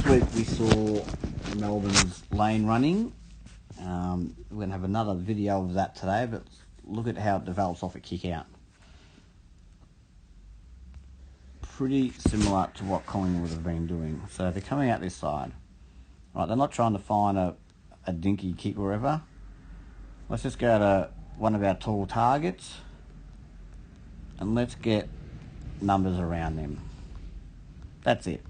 last week we saw Melbourne's lane running. We're going to have another video of that today, but look at how it develops off a kick out. Pretty similar to what Collingwood have been doing. So they're coming out this side. Right, they're not trying to find a dinky kick wherever. Let's just go to one of our tall targets and let's get numbers around them. That's it.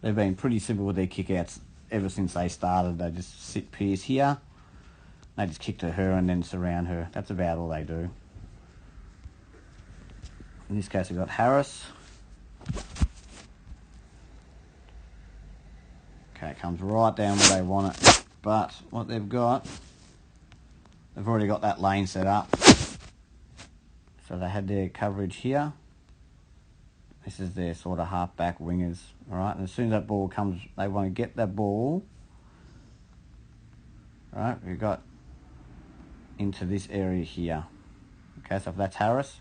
They've been pretty simple with their kick-outs ever since they started. They just sit Pierce here, they just kick to her and then surround her. That's about all they do. In this case we've got Harris. Okay, it comes right down where they want it. But what they've got, they've already got that lane set up. So they had their coverage here. This is their sort of half-back wingers, all right? And as soon as that ball comes, they want to get that ball, all right? We've got into this area here. Okay, so if that's Harris,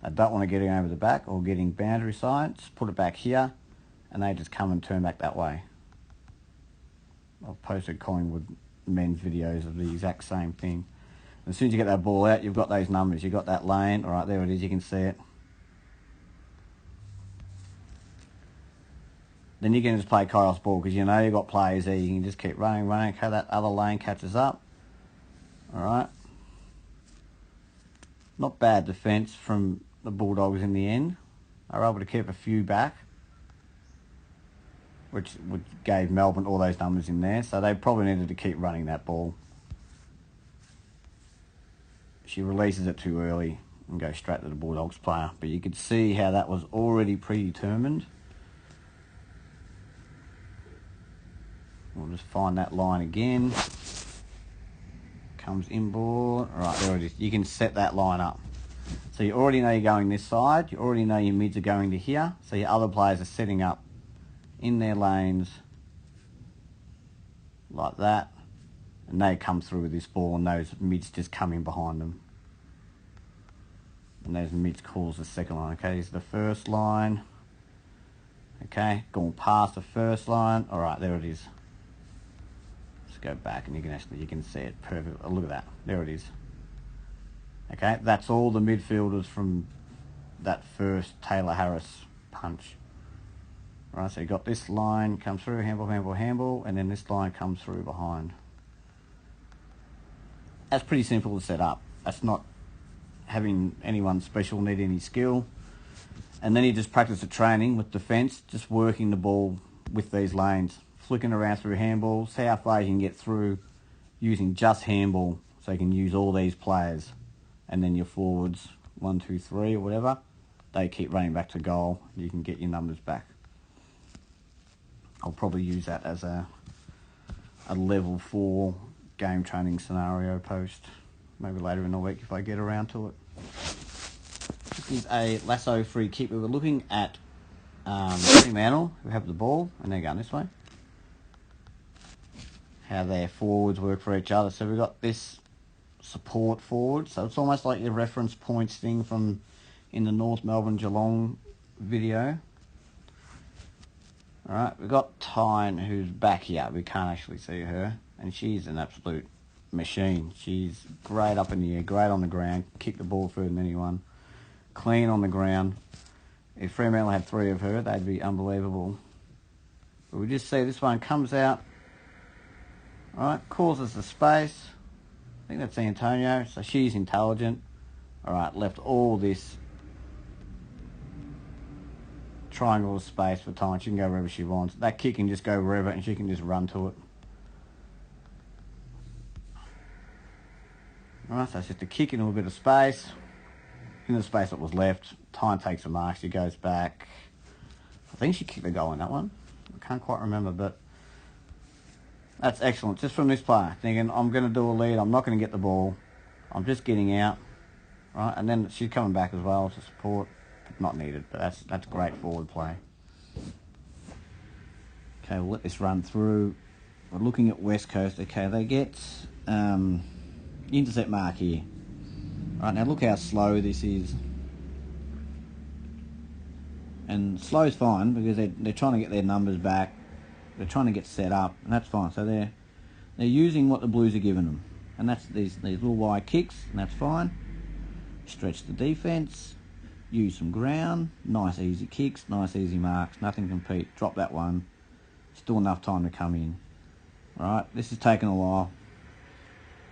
they don't want to get it over the back or getting boundary side, just put it back here, and they just come and turn back that way. I've posted Collingwood men's videos of the exact same thing. As soon as you get that ball out, you've got those numbers. You've got that lane. All right, there it is. You can see it. Then you can just play Kairos ball because you know you've got players there. You can just keep running. Okay, that other lane catches up. All right. Not bad defence from the Bulldogs in the end. They were able to keep a few back, which gave Melbourne all those numbers in there. So they probably needed to keep running that ball. She releases it too early and goes straight to the Bulldogs player. But you could see how that was already predetermined. We'll just find that line again. Comes inboard. All right, there it is. You can set that line up. So you already know you're going this side. You already know your mids are going to here. So your other players are setting up in their lanes like that. And they come through with this ball and those mids just come in behind them. And those mids calls the second line. Okay, this is the first line. Okay, going past the first line. All right, there it is. Let's go back and you can see it perfect. Oh, look at that. There it is. Okay, that's all the midfielders from that first Taylor Harris punch. All right, so you got this line comes through, handball, and then this line comes through behind. That's pretty simple to set up. That's not having anyone special need any skill. And then you just practice the training with defence, just working the ball with these lanes, flicking around through handball, see how far you can get through using just handball so you can use all these players. And then your forwards, 1, 2, 3 or whatever, they keep running back to goal. You can get your numbers back. I'll probably use that as a level 4 game training scenario post, maybe later in the week if I get around to it. This is a Lasso free kick. We were looking at Fremantle, who have the ball, and they're going this way. How their forwards work for each other. So we've got this support forward. So it's almost like your reference points thing from in the North Melbourne Geelong video. Alright, we've got Tyne who's back here. We can't actually see her. And she's an absolute machine. She's great up in the air, great on the ground, kick the ball further than anyone. Clean on the ground. If Fremantle had 3 of her, they'd be unbelievable. But we just see this one comes out. Alright, causes the space. I think that's Antonio, so she's intelligent. Alright, left all this triangle of space for Tyne. She can go wherever she wants. That kick can just go wherever and she can just run to it. Alright, so it's just a kick into a bit of space. In the space that was left, Tyne takes a mark, she goes back. I think she kicked the goal in that one. I can't quite remember, but that's excellent. Just from this player, thinking, I'm going to do a lead, I'm not going to get the ball. I'm just getting out. Right, and then she's coming back as well to support. Not needed, but that's great forward play. Okay, we'll let this run through. We're looking at West Coast. Okay, they get intercept mark here. Right, now look how slow this is. And slow's fine because they're trying to get their numbers back. They're trying to get set up, and that's fine. So they're using what the Blues are giving them, and that's these little wide kicks, and that's fine. Stretch the defence, use some ground, nice easy kicks, nice easy marks, nothing to compete. Drop that one, still enough time to come in. Alright, this has taken a while.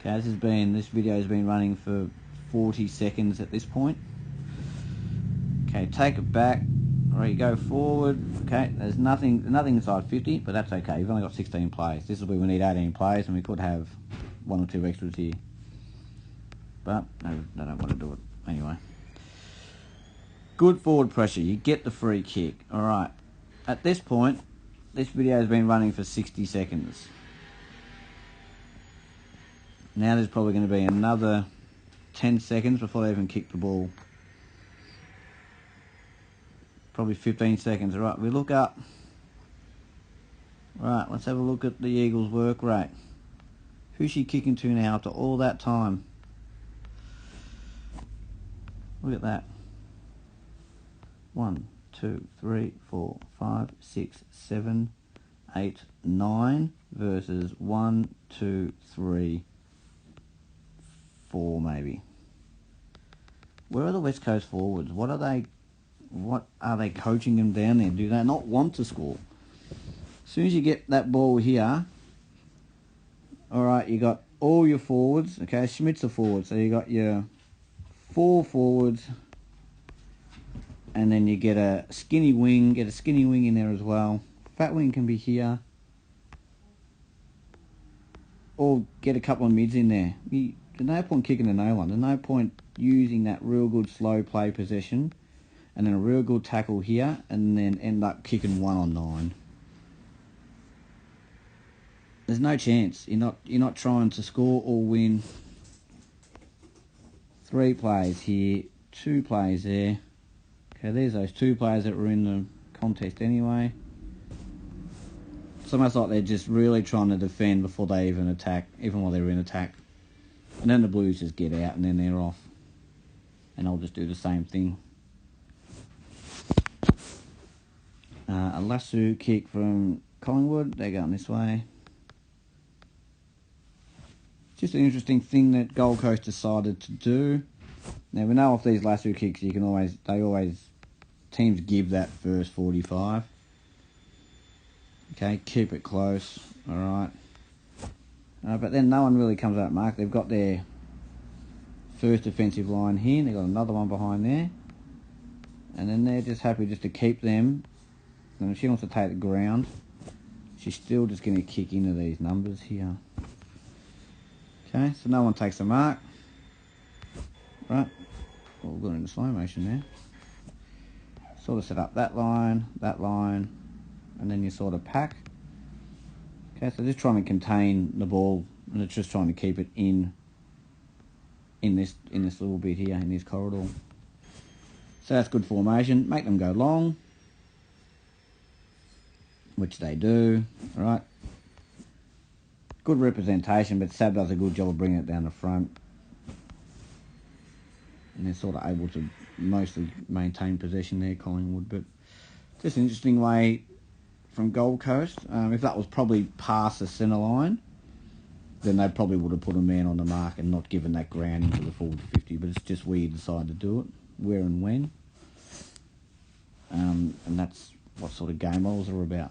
Okay, this video has been running for 40 seconds at this point. Okay, take it back. Alright, you go forward. Okay, there's nothing inside 50, but that's okay. You've only got 16 plays. This is where we need 18 plays, and we could have 1 or 2 extras here. But no, they don't want to do it anyway. Good forward pressure. You get the free kick. Alright, at this point, this video has been running for 60 seconds. Now there's probably going to be another 10 seconds before they even kick the ball. Probably 15 seconds. All right, we look up. Right, let's have a look at the Eagles' work rate. Who's she kicking to now after all that time? Look at that. 1, 2, 3, 4, 5, 6, 7, 8, 9 versus 1, 2, 3, 4 maybe. Where are the West Coast forwards? What are they coaching them down there? Do they not want to score? As soon as you get that ball here, alright, you got all your forwards. Okay, Schmidt's a forward, so you got your 4 forwards, and then you get a skinny wing, in there as well. Fat wing can be here, or get a couple of mids in there. There's no point kicking to no one. There's no point using that real good slow play possession and then a real good tackle here and then end up kicking 1 on 9. There's no chance. You're not trying to score or win. 3 plays here, 2 plays there. Okay, there's those 2 players that were in the contest anyway. It's almost like they're just really trying to defend before they even attack, even while they're in attack. And then the Blues just get out and then they're off. And I'll just do the same thing. A Lasso kick from Collingwood. They're going this way. Just an interesting thing that Gold Coast decided to do. Now we know off these Lasso kicks, teams give that first 45. Okay, keep it close. All right. But then no one really comes out mark. They've got their first defensive line here, and they've got another one behind there. And then they're just happy just to keep them. And if she wants to take the ground, she's still just going to kick into these numbers here. Okay, so no one takes the mark. Right. Well, we've got into slow motion there. Sort of set up that line, and then you sort of pack. Okay, so just trying to contain the ball, and it's just trying to keep it in this little bit here, in this corridor. So that's good formation. Make them go long, which they do. All right. Good representation, but Sab does a good job of bringing it down the front. And they're sort of able to mostly maintain possession there, Collingwood. But just an interesting way from Gold Coast. If that was probably past the centre line, then they probably would have put a man on the mark and not given that ground into the forward 50. But it's just where you decide to do it, where and when. And that's what sort of game models are about.